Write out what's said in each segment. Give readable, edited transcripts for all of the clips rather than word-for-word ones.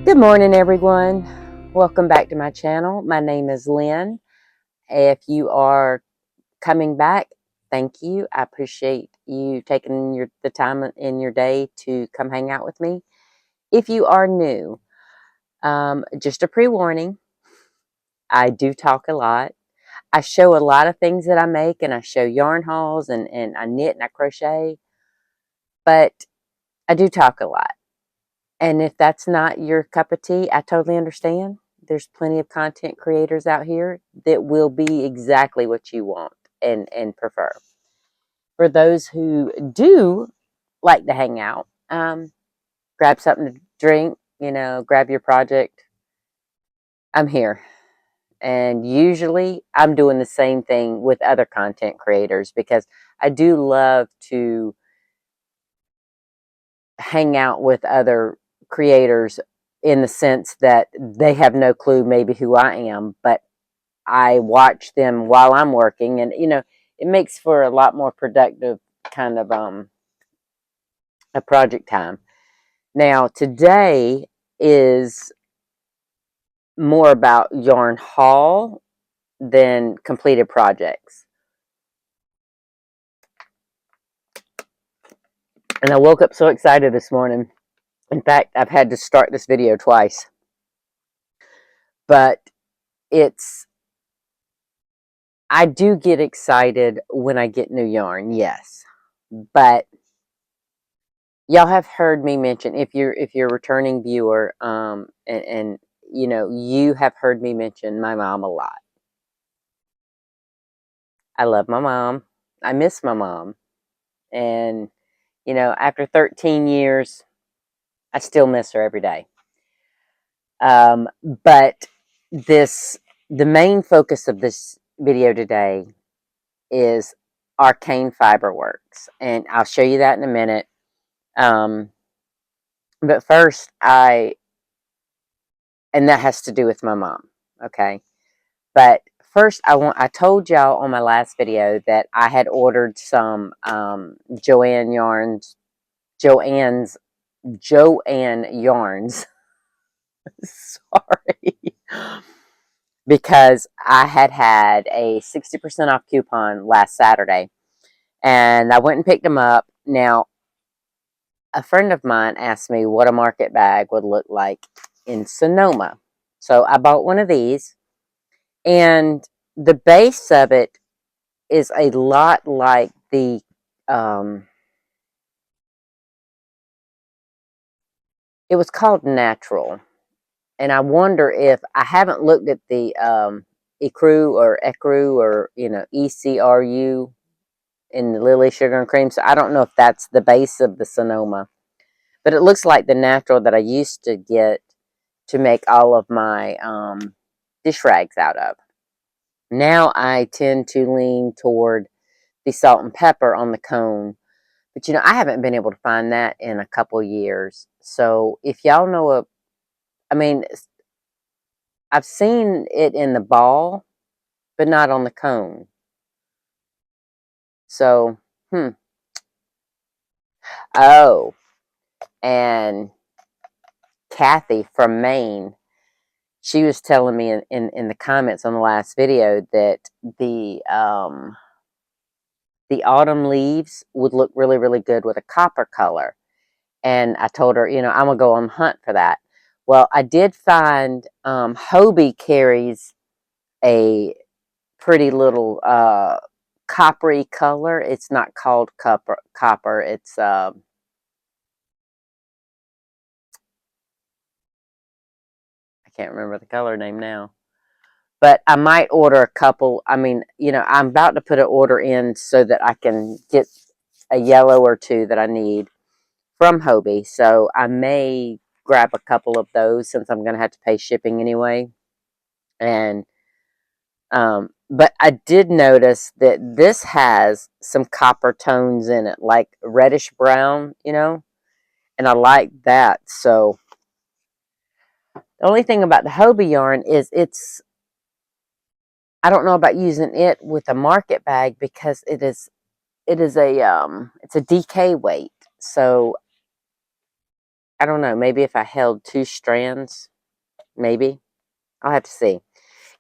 Good morning, everyone. Welcome back to my channel. My name is Lynn. If you are coming back, thank you. I appreciate you taking the time in your day to come hang out with me. If you are new, just a pre-warning, I do talk a lot. I show a lot of things that I make, and I show yarn hauls, and I knit and I crochet, but I do talk a lot. And if that's not your cup of tea, I totally understand. There's plenty of content creators out here that will be exactly what you want and prefer. For those who do like to hang out, grab something to drink, grab your project. I'm here. And usually I'm doing the same thing with other content creators because I do love to hang out with other creators in the sense that they have no clue maybe who I am, but I watch them while I'm working, and it makes for a lot more productive kind of a project time. Now today is more about yarn haul than completed projects. And I woke up so excited this morning. In fact, I've had to start this video twice. But I do get excited when I get new yarn, yes. But y'all have heard me mention, if you're a returning viewer, and you have heard me mention my mom a lot. I love my mom. I miss my mom. And after 13 years, I still miss her every day. But the main focus of this video today is Arcane Fiberworks, and I'll show you that in a minute. But first, and that has to do with my mom, okay? But first, I told y'all on my last video that I had ordered some Joann yarns. Sorry. Because I had a 60% off coupon last Saturday, and I went and picked them up. Now, a friend of mine asked me what a market bag would look like in Sonoma. So I bought one of these, and the base of it is a lot like the it was called Natural. And I wonder if I haven't looked at the Ecru or ECRU in the Lily Sugar and Cream. So I don't know if that's the base of the Sonoma. But it looks like the Natural that I used to get to make all of my dish rags out of. Now I tend to lean toward the salt and pepper on the cone. But I haven't been able to find that in a couple years. So if y'all know I mean, I've seen it in the ball, but not on the cone. So, Oh, and Kathy from Maine, she was telling me in the comments on the last video that the autumn leaves would look really, really good with a copper color. And I told her, I'm going to go on the hunt for that. Well, I did find Hobie carries a pretty little coppery color. It's not called copper. It's I can't remember the color name now. But I might order a couple. I mean, I'm about to put an order in so that I can get a yellow or two that I need from Hobie. So I may grab a couple of those since I'm going to have to pay shipping anyway. And but I did notice that this has some copper tones in it, like reddish brown, and I like that. So the only thing about the Hobie yarn is I don't know about using it with a market bag because it's a DK weight. So I don't know, maybe if I held 2 strands, maybe. I'll have to see.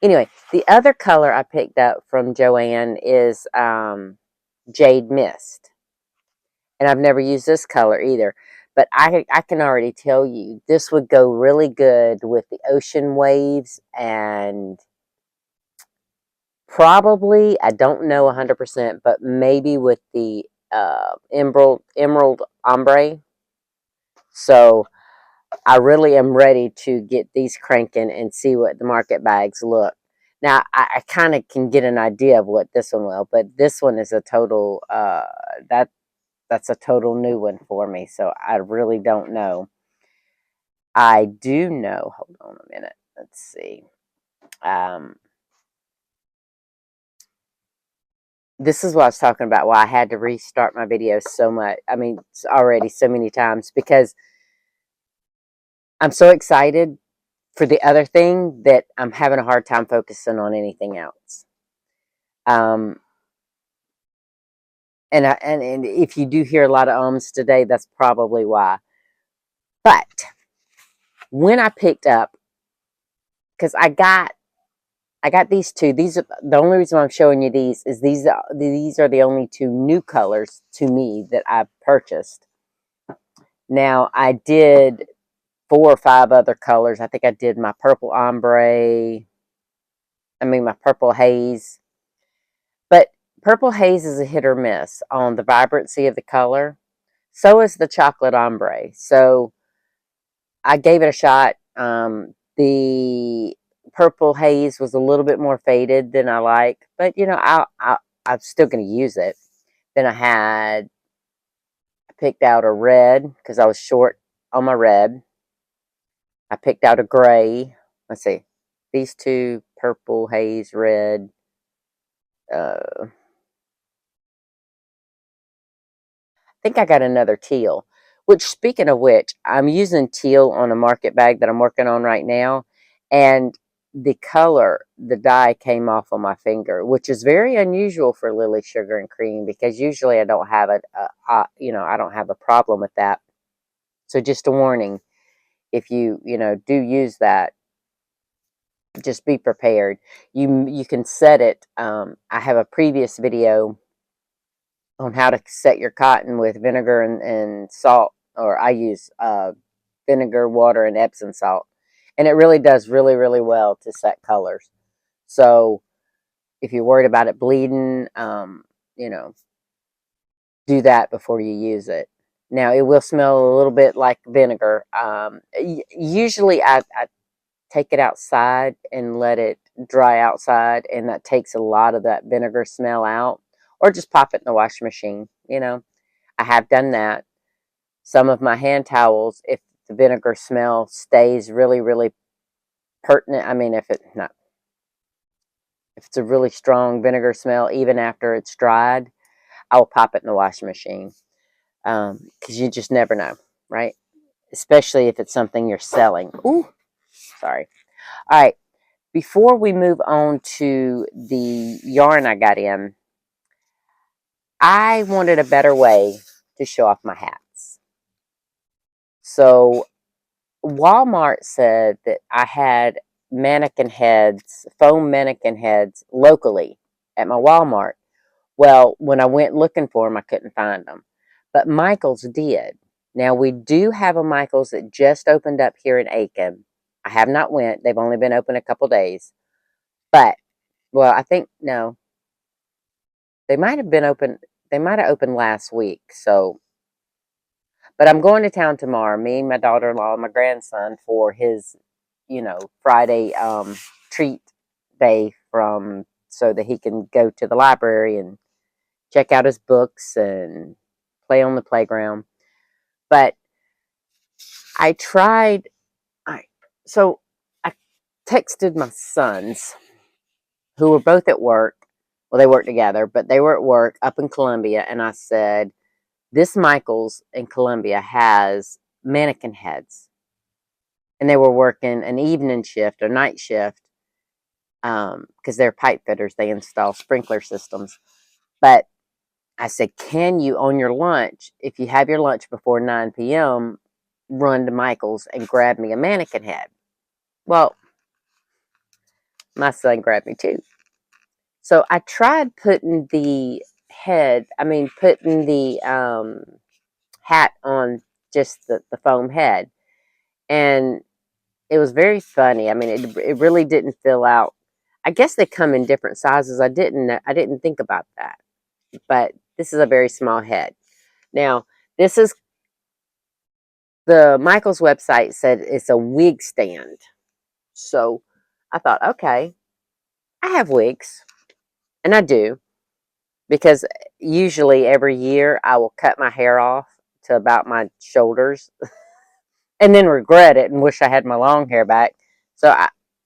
Anyway, the other color I picked up from Joann is Jade Mist. And I've never used this color either. But I can already tell you, this would go really good with the ocean waves and probably, I don't know 100%, but maybe with the emerald ombre. So I really am ready to get these cranking and see what the market bags look. Now, I kind of can get an idea of what this one will, but this one is a total, that's a total new one for me. So I really don't know. I do know, hold on a minute. Let's see. Um, this is what I was talking about, why I had to restart my videos so much. I mean, already so many times, because I'm so excited for the other thing that I'm having a hard time focusing on anything else. Um, and if you do hear a lot of ums today, that's probably why. But when I picked up, because I got these two. These are the only reason why I'm showing you these is these are the only 2 new colors to me that I've purchased. Now I did 4 or 5 other colors. I think I did my purple ombre. I mean my purple haze. But purple haze is a hit or miss on the vibrancy of the color. So is the chocolate ombre. So I gave it a shot. The purple haze was a little bit more faded than I like, but you know, I'm still going to use it. Then I picked out a red because I was short on my red. I picked out a gray. Let's see, these 2, purple haze, red. I think I got another teal. Which, speaking of which, I'm using teal on a market bag that I'm working on right now, and the color, the dye came off on my finger, which is very unusual for Lily Sugar and Cream because usually I don't have I don't have a problem with that. So just a warning, if you do use that, just be prepared. You can set it. I have a previous video on how to set your cotton with vinegar and salt, or I use vinegar, water, and Epsom salt. And it really does really, really well to set colors. So if you're worried about it bleeding, you know, do that before you use it. Now, it will smell a little bit like vinegar. Usually, I take it outside and let it dry outside, and that takes a lot of that vinegar smell out. Or just pop it in the washing machine, I have done that. Some of my hand towels, if the vinegar smell stays really, really pertinent, I mean, if it's a really strong vinegar smell, even after it's dried, I will pop it in the washing machine. Because you just never know, right? Especially if it's something you're selling. Ooh, sorry. All right. Before we move on to the yarn I got in, I wanted a better way to show off my hats. So Walmart said that I had mannequin heads, foam mannequin heads locally at my Walmart. Well, when I went looking for them, I couldn't find them. But Michael's did. Now, we do have a Michael's that just opened up here in Aiken. I have not went. They've only been open a couple days. But, well, I think, no, they might have been open. They might have opened last week. So, but I'm going to town tomorrow, me, my daughter-in-law, and my grandson for his, Friday treat day so that he can go to the library and check out his books and play on the playground. But I tried, so I texted my sons, who were both at work. Well, they work together, but they were at work up in Columbia, and I said, this Michael's in Columbia has mannequin heads. And they were working an evening shift or night shift because they're pipe fitters. They install sprinkler systems. But I said, can you, on your lunch, if you have your lunch before 9 p.m., run to Michael's and grab me a mannequin head. Well, my son grabbed me too. So I tried putting the putting the hat on just the foam head. And it was very funny. I mean, it really didn't fill out. I guess they come in different sizes. I didn't think about that. But this is a very small head. Now, this is the Michael's website said it's a wig stand. So I thought, okay, I have wigs, and I do, because usually every year I will cut my hair off to about my shoulders and then regret it and wish I had my long hair back. So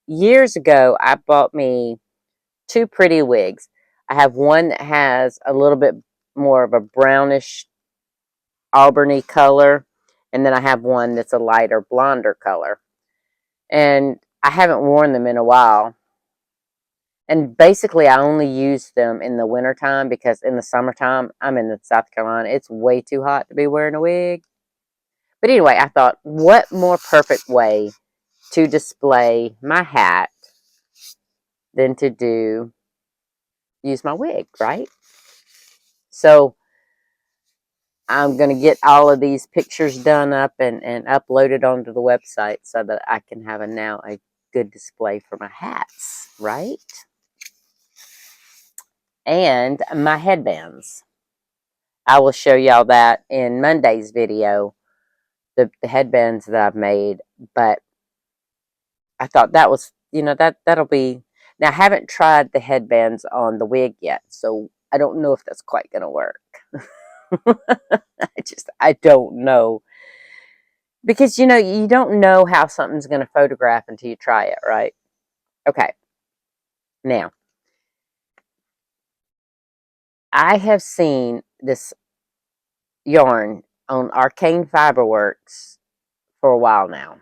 years ago, I bought me two pretty wigs. I have one that has a little bit more of a brownish auburny color, and then I have one that's a lighter blonder color. And I haven't worn them in a while. And basically, I only use them in the wintertime, because in the summertime, I'm in the South Carolina. It's way too hot to be wearing a wig. But anyway, I thought, what more perfect way to display my hat than to use my wig, right? So I'm going to get all of these pictures done up and uploaded onto the website so that I can have now a good display for my hats, right? And my headbands. I will show y'all that in Monday's video, the headbands that I've made. But I thought that was, that'll be. Now, I haven't tried the headbands on the wig yet, so I don't know if that's quite going to work. I don't know. Because, you don't know how something's going to photograph until you try it, right? Okay. Now, I have seen this yarn on Arcane Fiberworks for a while now.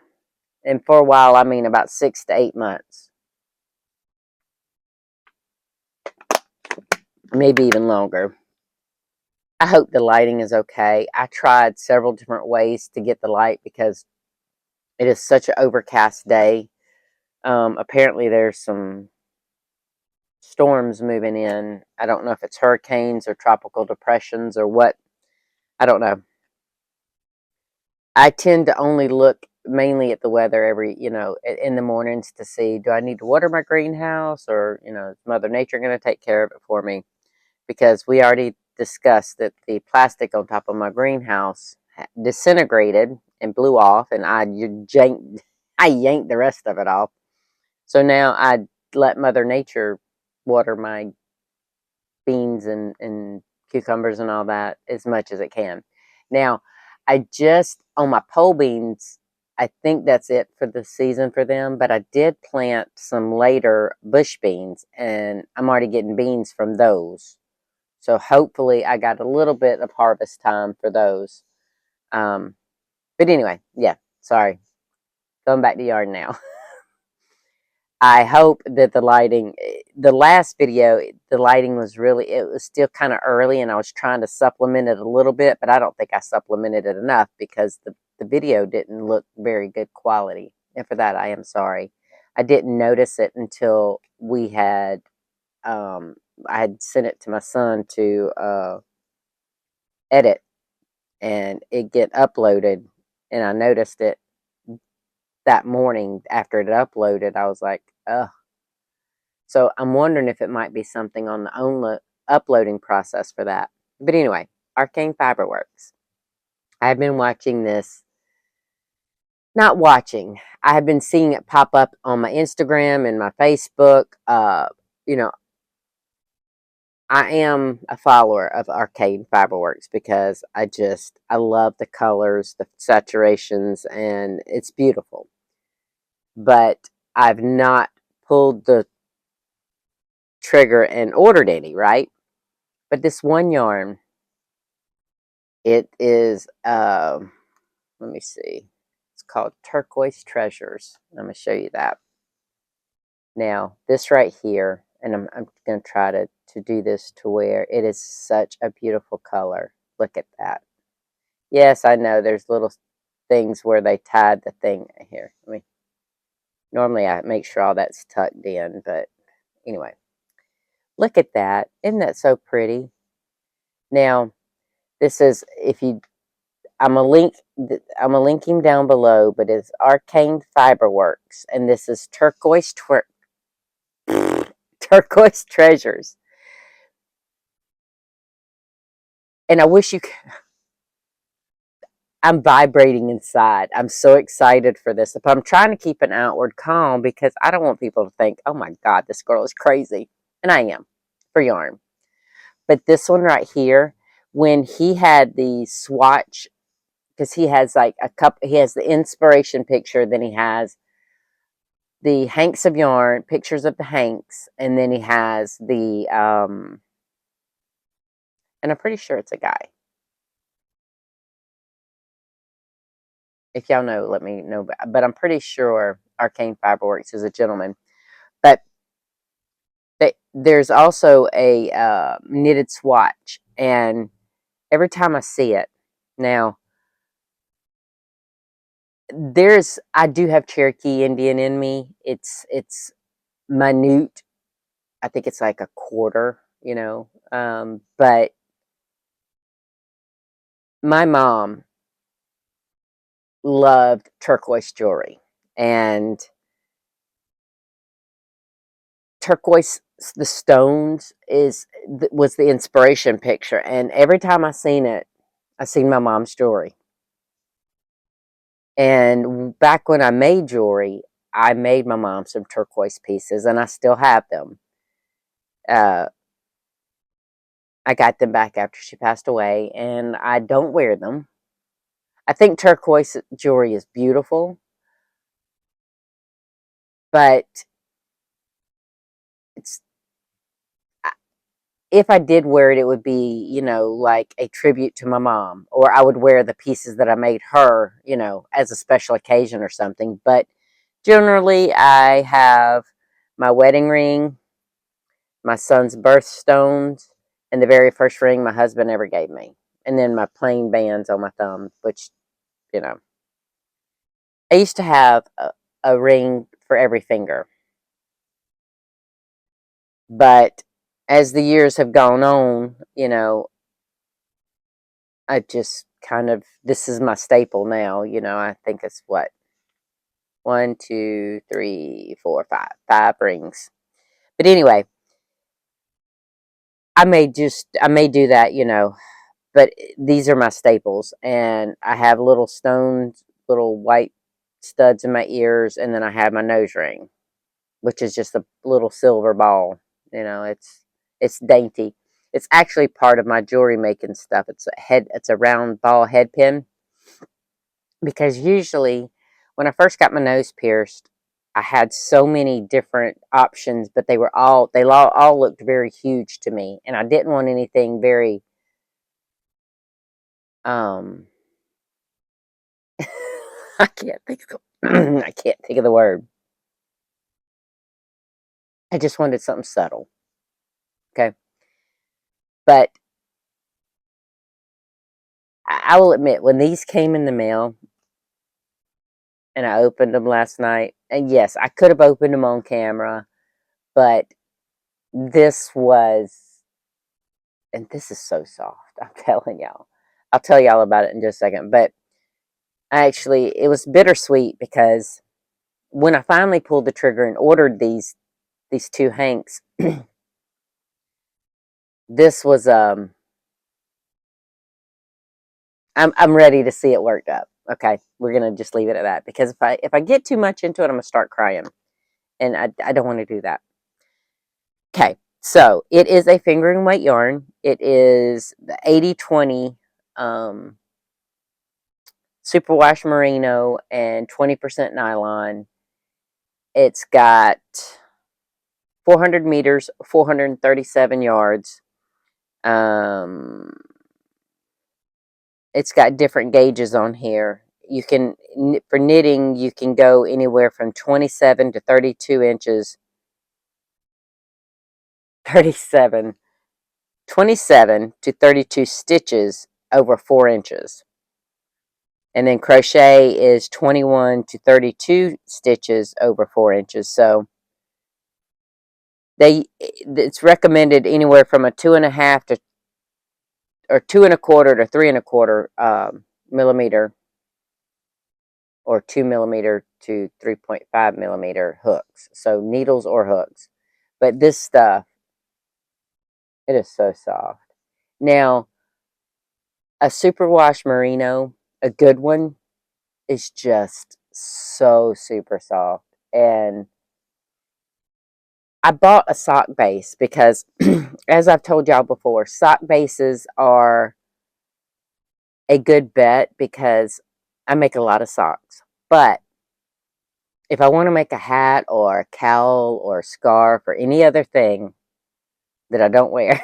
And for a while, I mean about 6 to 8 months. Maybe even longer. I hope the lighting is okay. I tried several different ways to get the light because it is such an overcast day. Apparently, there's some storms moving in. I don't know if it's hurricanes or tropical depressions or what. I don't know. I tend to only look mainly at the weather in the mornings to see, do I need to water my greenhouse, or, is Mother Nature going to take care of it for me? Because we already discussed that the plastic on top of my greenhouse disintegrated and blew off, and I yanked the rest of it off. So now I let Mother Nature water my beans and cucumbers and all that as much as it can. Now, on my pole beans, I think that's it for the season for them, but I did plant some later bush beans, and I'm already getting beans from those. So hopefully I got a little bit of harvest time for those. But anyway, yeah, sorry. Going back to yarn now. I hope that the last video, the lighting was it was still kind of early, and I was trying to supplement it a little bit, but I don't think I supplemented it enough because the video didn't look very good quality. And for that, I am sorry. I didn't notice it until I had sent it to my son to edit and it get uploaded, and I noticed it that morning after it uploaded. I was like, ugh. So I'm wondering if it might be something on the uploading process for that. But anyway, Arcane Fiberworks. I've been watching this. Not watching. I have been seeing it pop up on my Instagram and my Facebook. I am a follower of Arcane Fiberworks because I love the colors, the saturations, and it's beautiful. But I've not pulled the trigger and ordered any, right? But this one yarn, it is, let me see. It's called Turquoise Treasures. I'm going to show you that. Now, this right here, and I'm going to try to do this to where it is such a beautiful color. Look at that. Yes, I know there's little things where they tied the thing here. I mean, normally I make sure all that's tucked in, but anyway, look at that. Isn't that so pretty? Now, this is if you. I'm a link him down below, but it's Arcane Fiberworks, and this is turquoise treasures. And I wish you could. I'm vibrating inside. I'm so excited for this. But I'm trying to keep an outward calm because I don't want people to think, oh my God, this girl is crazy. And I am for yarn. But this one right here, when he had the swatch, because he has like he has the inspiration picture, then he has the hanks of yarn, pictures of the hanks, and then he has the, and I'm pretty sure it's a guy. If y'all know, let me know. But I'm pretty sure Arcane Fiberworks is a gentleman. But there's also a knitted swatch, and every time I see it, now I do have Cherokee Indian in me. It's minute. I think it's like a quarter, but my mom loved turquoise jewelry, and turquoise, the stones was the inspiration picture, and every time I seen it, I seen my mom's jewelry. And back when I made jewelry, I made my mom some turquoise pieces, and I still have them. I got them back after she passed away, and I don't wear them. I think turquoise jewelry is beautiful, but it's if I did wear it, it would be, like a tribute to my mom, or I would wear the pieces that I made her, as a special occasion or something. But generally, I have my wedding ring, my son's birthstones, and the very first ring my husband ever gave me. And then my plain bands on my thumb, which, you know, I used to have a ring for every finger. But as the years have gone on, I just kind of, this is my staple now. I think it's what? One, two, three, four, five rings. But anyway, I may do that, but these are my staples. And I have little stones, little white studs in my ears, and then I have my nose ring, which is just a little silver ball. It's dainty. It's actually part of my jewelry making stuff. It's a round ball head pin, because usually when I first got my nose pierced, I had so many different options, but they all looked very huge to me, and I didn't want anything very um I can't think of I can't think of the word. I just wanted something subtle. Okay. But I will admit, when these came in the mail and I opened them last night, and yes, I could have opened them on camera, but this was, and this is so soft. I'm telling y'all. I'll tell y'all about it in just a second. But it was bittersweet because when I finally pulled the trigger and ordered these two hanks, this was I'm ready to see it worked up. Okay, we're gonna just leave it at that, because if I get too much into it, I'm gonna start crying, and I don't want to do that. Okay, so it is a fingering weight yarn. It is the 80/20 superwash merino and 20% nylon. It's got 400 meters, 437 yards. Um, it's got different gauges on here. You can, for knitting, you can go anywhere from 27 to 32 inches. 37, 27 to 32 stitches over 4 inches. And then crochet is 21 to 32 stitches over 4 inches. So it's recommended anywhere from a 2.5 to or 2.25 to 3.25 millimeter, or 2 millimeter to 3.5 millimeter hooks. So needles or hooks. But this stuff, it is so soft. Now, a superwash merino, a good one, is just so super soft. And I bought a sock base because, as I've told y'all before, sock bases are a good bet because I make a lot of socks. But if I want to make a hat or a cowl or a scarf or any other thing that I don't wear,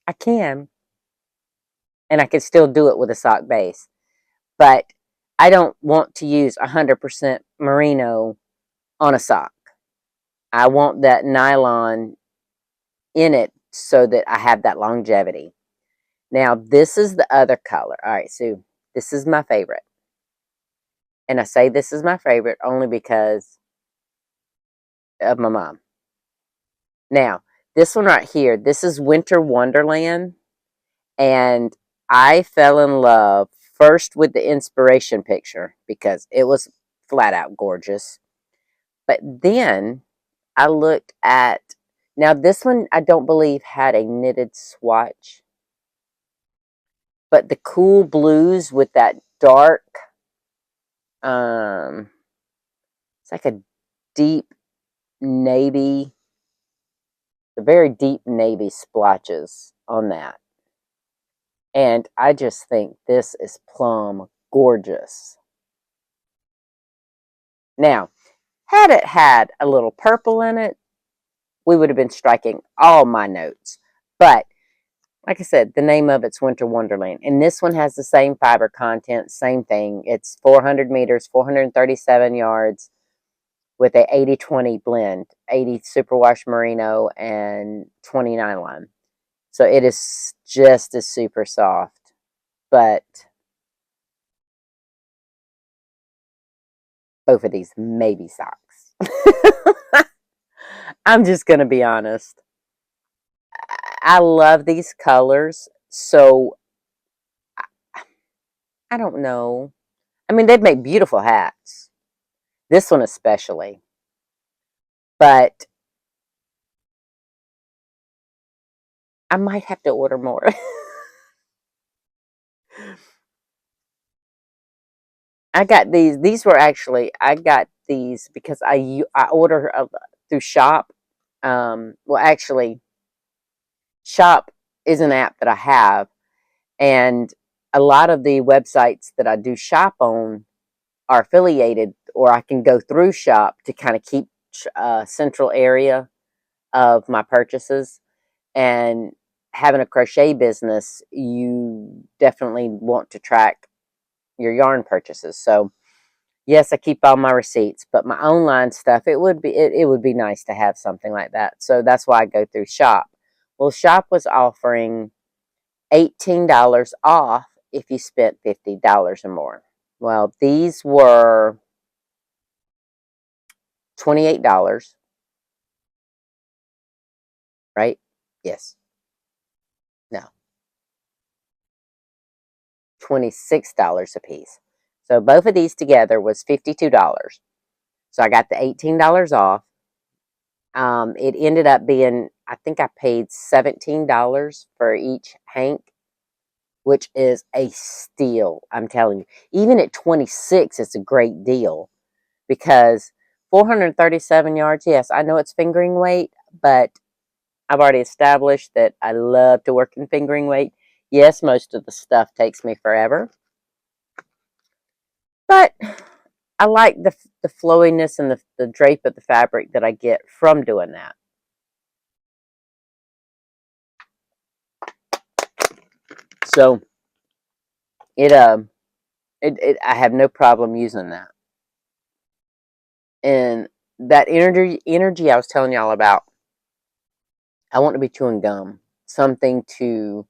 I can. And I can still do it with a sock base. But I don't want to use 100% merino on a sock. I want that nylon in it so that I have that longevity. Now, this is the other color. All right, so this is my favorite. And I say this is my favorite only because of my mom. Now, this one right here, this is Winter Wonderland. And I fell in love first with the inspiration picture because it was flat out gorgeous. But then I looked at, now this one I don't believe had a knitted swatch. But the cool blues with that dark, it's like a deep navy, the very deep navy splotches on that. And I just think this is plumb gorgeous. Now, had it had a little purple in it, we would have been striking all my notes. But like I said, the name of it's Winter Wonderland. And this one has the same fiber content, same thing. It's 400 meters, 437 yards with a 80-20 blend, 80 superwash merino and 20 nylon. So it is just as super soft. But both of these maybe socks. I'm just going to be honest. I love these colors. So I don't know. I mean, they'd make beautiful hats. This one especially. But I might have to order more. I got these. These were actually, I got these because I order through Shop. Well, actually, Shop is an app that I have. And a lot of the websites that I do shop on are affiliated, or I can go through Shop to kind of keep a central area of my purchases. And having a crochet business, you definitely want to track your yarn purchases. So yes, I keep all my receipts, but my online stuff, it would be nice to have something like that. So that's why I go through Shop. Well, Shop was offering $18 off if you spent $50 or more. Well, these were $28, right? Yes. No. $26 a piece. So both of these together was $52. So I got the $18 off. It ended up being, I think I paid $17 for each hank, which is a steal. I'm telling you, even at 26, it's a great deal because 437 yards. Yes, I know it's fingering weight, but I've already established that I love to work in fingering weight. Yes, most of the stuff takes me forever, but I like the flowiness and the drape of the fabric that I get from doing that. So I have no problem using that. And that energy I was telling y'all about, I want to be chewing gum, something to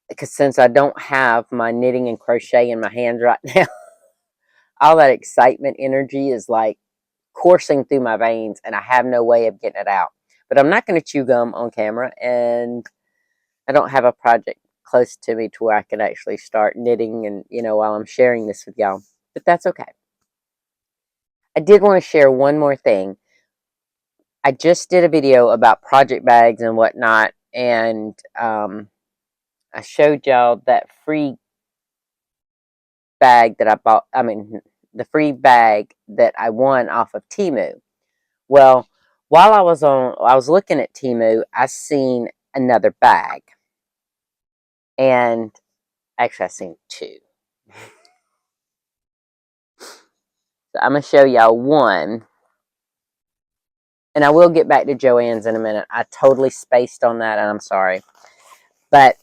because since I don't have my knitting and crochet in my hands right now, all that excitement energy is like coursing through my veins, and I have no way of getting it out. But I'm not going to chew gum on camera, and I don't have a project close to me to where I could actually start knitting and, while I'm sharing this with y'all. But that's okay. I did want to share one more thing. I just did a video about project bags and whatnot, and I showed y'all that free bag that I bought. I mean, the free bag that I won off of Temu. Well, while I was looking at Temu, I seen another bag, and actually, I seen two. So I'm gonna show y'all one, and I will get back to Joann's in a minute. I totally spaced on that, and I'm sorry. But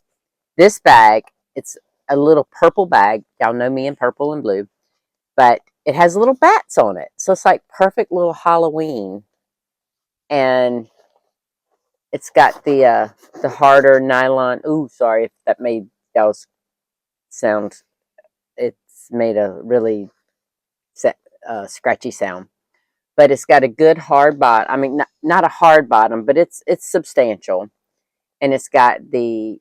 this bag, it's a little purple bag. Y'all know me in purple and blue, but it has little bats on it, so it's like perfect little Halloween. And it's got the harder nylon. Ooh, sorry if that made y'all sound. It's made a really scratchy sound, but it's got a good hard bottom. I mean, not a hard bottom, but it's substantial, and it's got the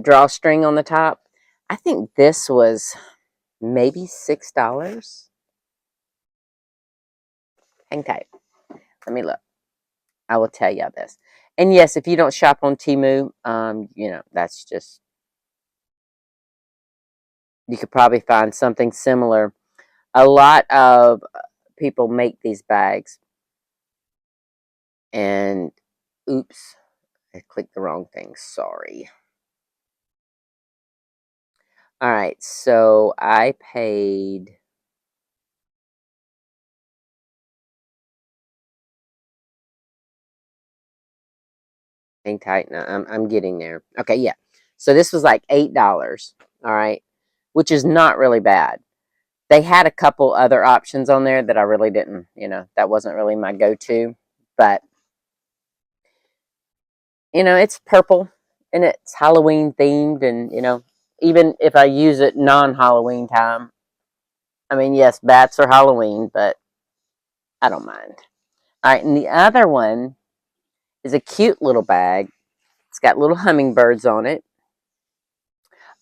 drawstring on the top. I think this was maybe $6. Hang tight. Let me look. I will tell you this. And yes, if you don't shop on Temu, that's just, you could probably find something similar. A lot of people make these bags, and oops, I clicked the wrong thing. Sorry. All right, so I paid. Hang tight. Now I'm getting there. Okay, yeah. So this was like $8. All right, which is not really bad. They had a couple other options on there that I really didn't. That wasn't really my go-to. But it's purple and it's Halloween themed, and even if I use it non-Halloween time, I mean, yes, bats are Halloween, but I don't mind. All right, and the other one is a cute little bag. It's got little hummingbirds on it.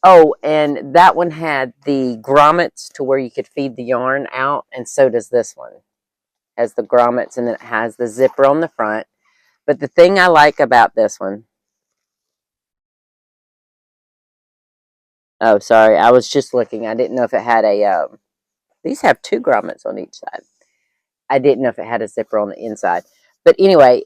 Oh, and that one had the grommets to where you could feed the yarn out, and so does this one. It has the grommets, and then it has the zipper on the front. But the thing I like about this one, oh, sorry, I was just looking. I didn't know if it had these have two grommets on each side. I didn't know if it had a zipper on the inside. But anyway,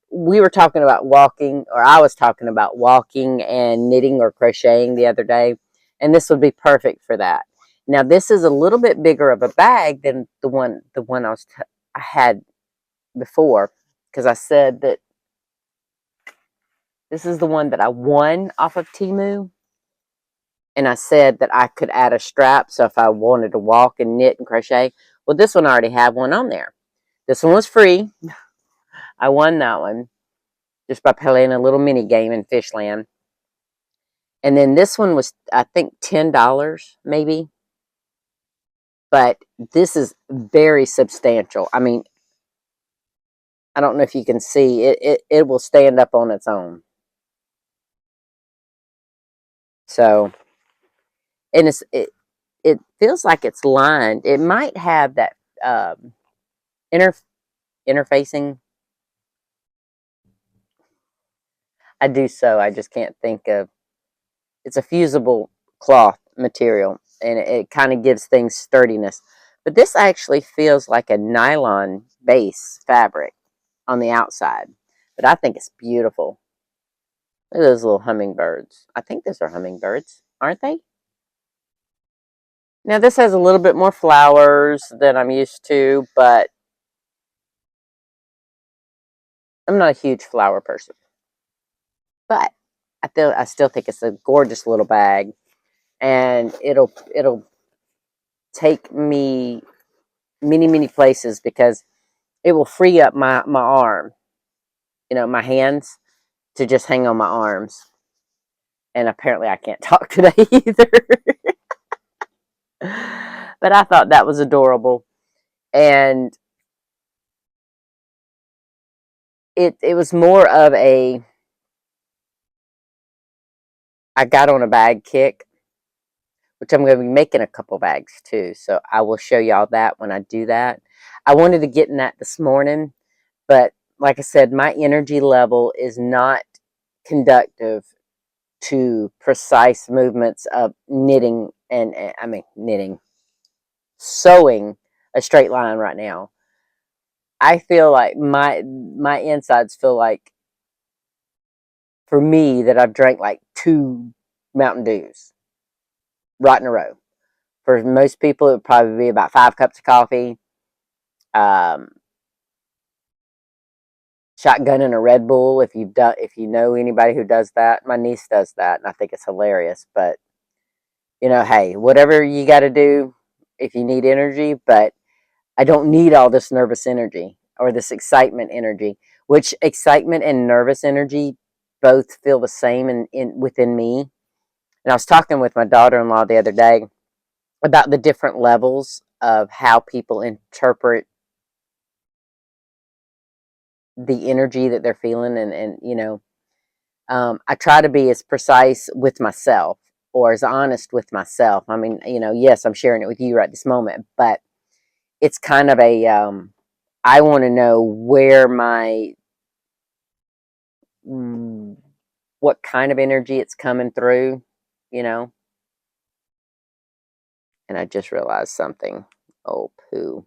we were talking about walking, or I was talking about walking and knitting or crocheting the other day, and this would be perfect for that. Now, this is a little bit bigger of a bag than the one I had before, because I said that this is the one that I won off of Temu, and I said that I could add a strap, so if I wanted to walk and knit and crochet, well, this one already had one on there. This one was free. I won that one just by playing a little mini game in Fishland. And then this one was, I think, $10 maybe. But this is very substantial. I mean, I don't know if you can see it. It will stand up on its own. So, and it feels like it's lined. It might have that inter interfacing. I do so. I just can't think of. It's a fusible cloth material, and it kind of gives things sturdiness. But this actually feels like a nylon base fabric on the outside. But I think it's beautiful. Look at those little hummingbirds. I think those are hummingbirds, aren't they? Now, this has a little bit more flowers than I'm used to, but I'm not a huge flower person. But I still think it's a gorgeous little bag, and it'll take me many places, because it will free up my arm, my hands, to just hang on my arms. And apparently I can't talk today either. But I thought that was adorable. And it was more of a, I got on a bag kick, which I'm going to be making a couple bags too. So I will show y'all that when I do that. I wanted to get in that this morning, but like I said, my energy level is not conductive to precise movements of knitting knitting, sewing a straight line right now. I feel like my insides feel like, for me, that I've drank like 2 Mountain Dews right in a row. For most people, it would probably be about 5 cups of coffee, um, shotgunning a Red Bull. If you know anybody who does that, my niece does that, and I think it's hilarious. But hey, whatever you got to do if you need energy. But I don't need all this nervous energy or this excitement energy, which excitement and nervous energy both feel the same within me. And I was talking with my daughter-in-law the other day about the different levels of how people interpret the energy that they're feeling. And I try to be as precise with myself, or as honest with myself. I mean, yes, I'm sharing it with you right this moment, but it's kind of a, I want to know where what kind of energy it's coming through, you know. And I just realized something. Oh, poo.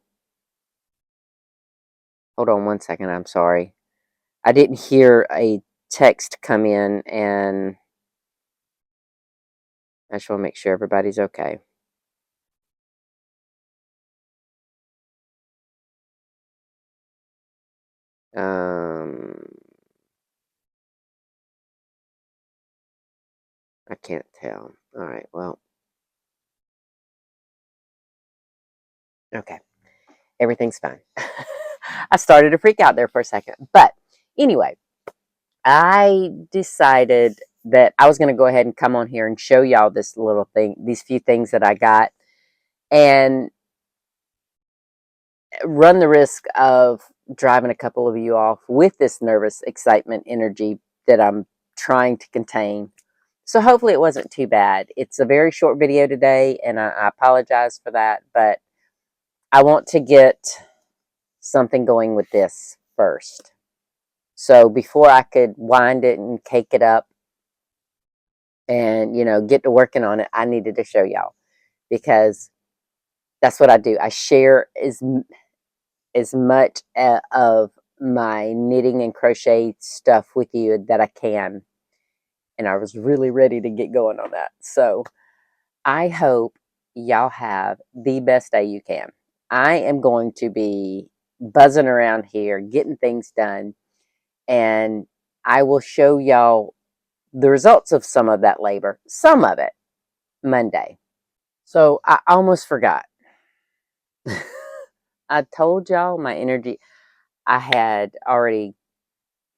Hold on one second. I'm sorry. I didn't hear a text come in, and I just want to make sure everybody's okay. Um, I can't tell. All right. Well, okay. Everything's fine. I started to freak out there for a second. But anyway, I decided that I was going to go ahead and come on here and show y'all this little thing, these few things that I got, and run the risk of driving a couple of you off with this nervous excitement energy that I'm trying to contain. So hopefully it wasn't too bad. It's a very short video today, and I apologize for that, but I want to get something going with this first. So before I could wind it and cake it up and, get to working on it, I needed to show y'all, because that's what I do. I share as much of my knitting and crochet stuff with you that I can. And I was really ready to get going on that. So I hope y'all have the best day you can. I am going to be buzzing around here, getting things done, and I will show y'all the results of some of that labor, some of it, Monday. So I almost forgot. I told y'all my energy, I had already,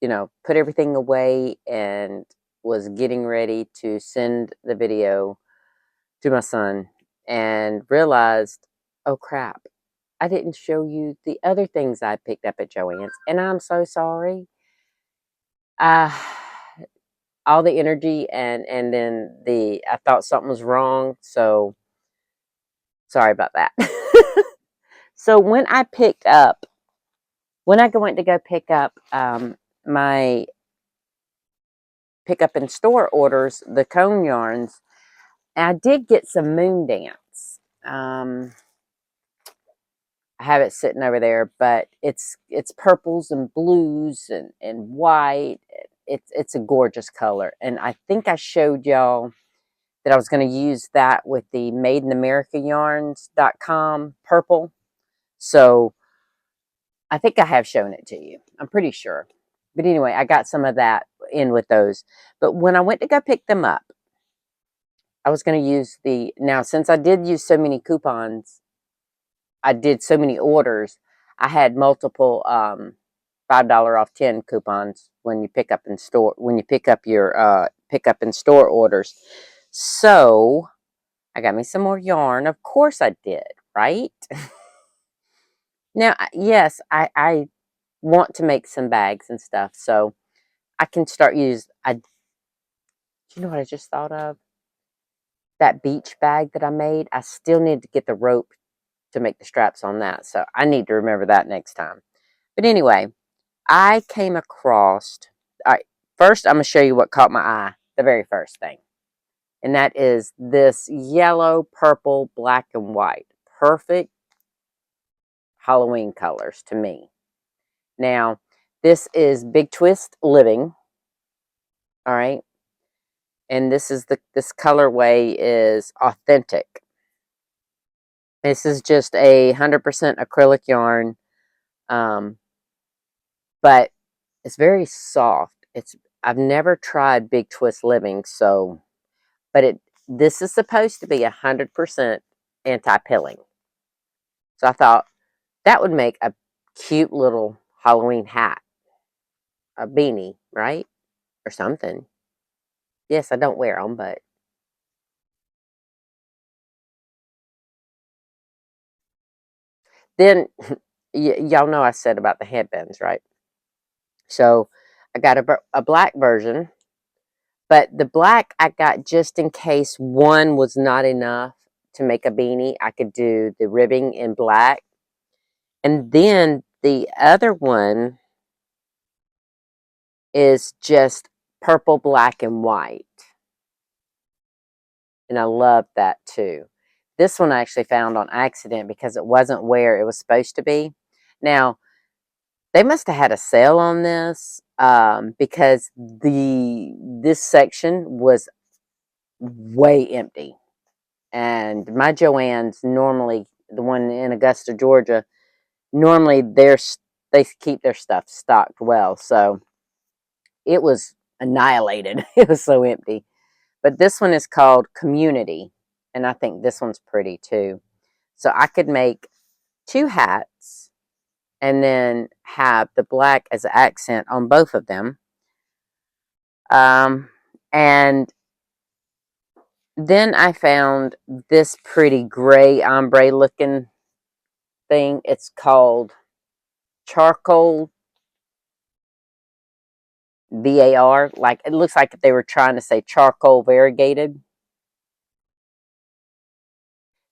put everything away and was getting ready to send the video to my son, and realized, oh crap, I didn't show you the other things I picked up at Joann's, and I'm so sorry. Uh, all the energy, and then I thought something was wrong, so sorry about that. So when I went to go pick up my pick up in store orders, the cone yarns, I did get some moon dance. I have it sitting over there, but it's purples and blues and white. It's a gorgeous color, and I think I showed y'all that I was going to use that with the MadeInAmericaYarns.com purple. So I think I have shown it to you. I'm pretty sure. But anyway, I got some of that in with those. But when I went to go pick them up, I was going to use now since I did use so many coupons, I did so many orders, I had multiple $5 off 10 coupons when you pick up in store, when you pick up your pick up in store orders. So I got me some more yarn. Of course I did, right? Now, yes, I want to make some bags and stuff, so I can start you know what I just thought of? That beach bag that I made. I still need to get the rope to make the straps on that, so I need to remember that next time. But anyway, I came across, all right, first I'm going to show you what caught my eye, the very first thing. And that is this yellow, purple, black, and white. Perfect Halloween colors to me. Now, this is Big Twist Living, all right? And this colorway is Authentic. This is just a 100% acrylic yarn, but it's very soft. I've never tried Big Twist Living, so but this is supposed to be 100% anti-pilling. So I thought that would make a cute little Halloween hat, a beanie, right? Or something. Yes, I don't wear them, but then y'all know I said about the headbands, right? So I got a black version, but the black I got just in case one was not enough to make a beanie. I could do the ribbing in black. And then the other one is just purple, black, and white. And I love that too. This one I actually found on accident because it wasn't where it was supposed to be. Now, they must have had a sale on this because this section was way empty. And my Joanns, normally the one in Augusta, Georgia, normally they keep their stuff stocked well. So it was annihilated. It was so empty. But this one is called Community, and I think this one's pretty too. So I could make 2 hats and then have the black as an accent on both of them. And then I found this pretty gray ombre looking thing. It's called Charcoal VAR. Like, it looks like they were trying to say charcoal variegated.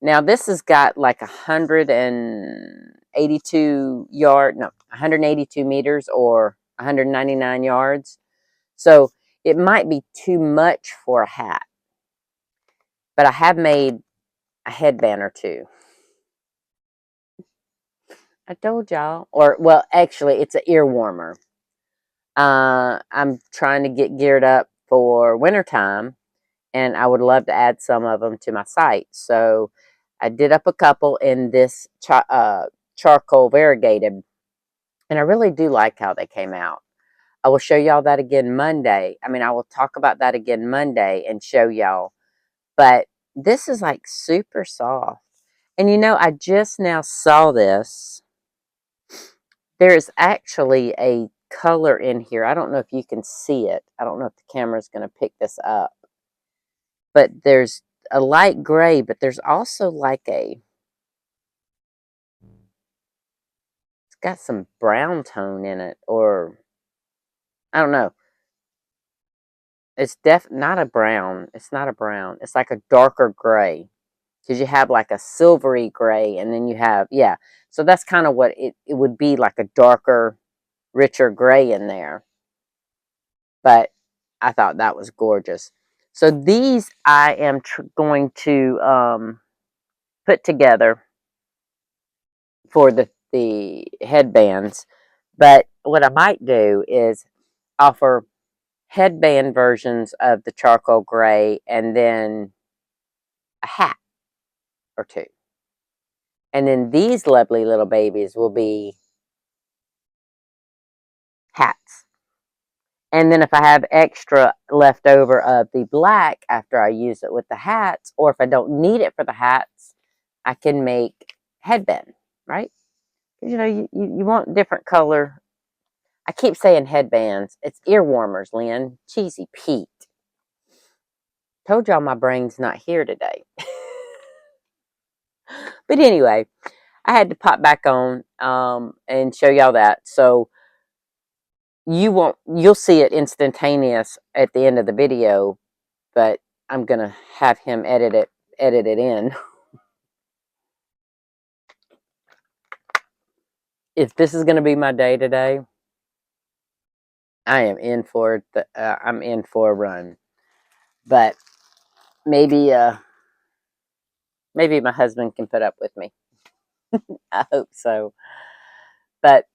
Now this has got like 182 meters or 199 yards. So it might be too much for a hat, but I have made a headband or two. I told y'all, or well, actually, it's an ear warmer. I'm trying to get geared up for wintertime, and I would love to add some of them to my site. So I did up a couple in this charcoal variegated, and I really do like how they came out. I will show y'all that again Monday. I mean, I will talk about that again Monday and show y'all. But this is like super soft. And you know, I just now saw this. There is actually a color in here. I don't know if you can see it. I don't know if the camera is going to pick this up. But there's a light gray, but there's also like it's got some brown tone in it, or I don't know. It's not a brown. It's not a brown. It's like a darker gray. Because you have like a silvery gray, and then you have, yeah. So that's kind of what it would be, like a darker, richer gray in there. But I thought that was gorgeous. So these I am going to put together for the headbands. But what I might do is offer headband versions of the charcoal gray and then a hat or two. And then these lovely little babies will be hats. And then if I have extra left over of the black after I use it with the hats, or if I don't need it for the hats, I can make headband, right? You know, you want different color. I keep saying headbands. It's ear warmers, Lynn. Cheesy Pete. Told y'all my brain's not here today. But anyway, I had to pop back on and show y'all that. So you'll see it instantaneous at the end of the video, but I'm gonna have him edit it in. If this is gonna be my day today, I am in for I'm in for a run. But maybe maybe my husband can put up with me. I hope so. But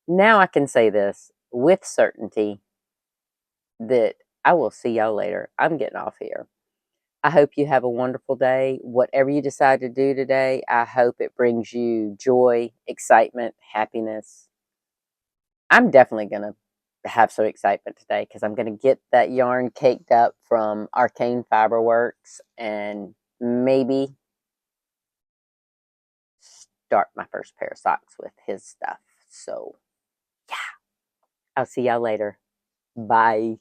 now I can say this with certainty that I will see y'all later. I'm getting off here. I hope you have a wonderful day. Whatever you decide to do today, I hope it brings you joy, excitement, happiness. I'm definitely going to have some excitement today because I'm going to get that yarn caked up from Arcane Fiberworks and maybe start my first pair of socks with his stuff. So, yeah, I'll see y'all later. Bye.